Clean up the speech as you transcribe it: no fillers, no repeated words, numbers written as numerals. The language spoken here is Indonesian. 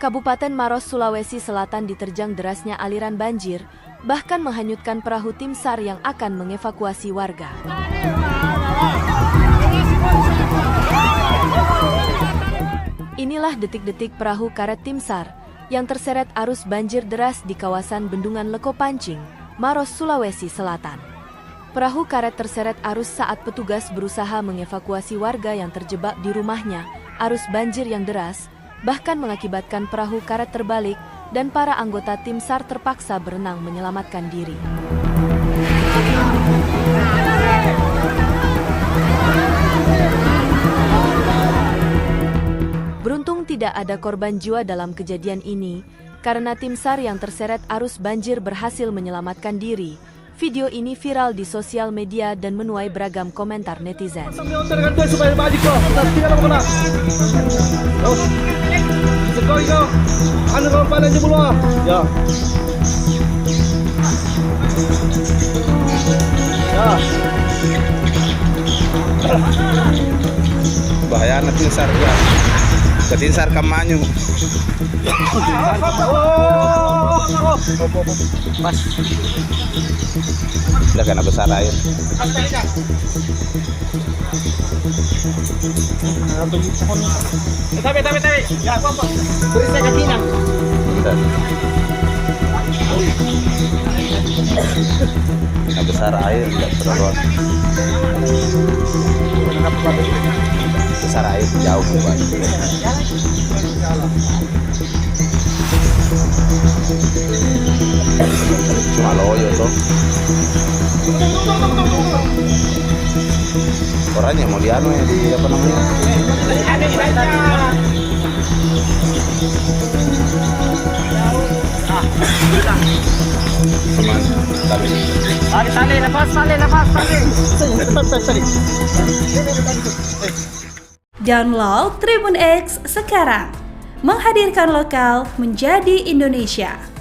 Kabupaten Maros, Sulawesi Selatan diterjang derasnya aliran banjir, bahkan menghanyutkan perahu tim SAR yang akan mengevakuasi warga. Inilah detik-detik perahu karet tim SAR yang terseret arus banjir deras di kawasan Bendungan Leko Pancing, Maros, Sulawesi Selatan. Perahu karet terseret arus saat petugas berusaha mengevakuasi warga yang terjebak di rumahnya. Arus banjir yang deras bahkan mengakibatkan perahu karet terbalik dan para anggota tim SAR terpaksa berenang menyelamatkan diri. Beruntung tidak ada korban jiwa dalam kejadian ini, karena tim SAR yang terseret arus banjir berhasil menyelamatkan diri. Video ini viral di sosial media dan menuai beragam komentar netizen. Bahaya nanti SAR ya. Ketin SAR kamanyu. Pas. Udah kena besar air. Tapi. Ya, apa? Beri saya kakinya. Kena besar air, tidak terlalu. Besar air jauh banget. Cuma loyo tuh. Orangnya mau dianu ya, di apa namanya? Teman, Tali, lepas. Download Tribun X sekarang, menghadirkan lokal menjadi Indonesia.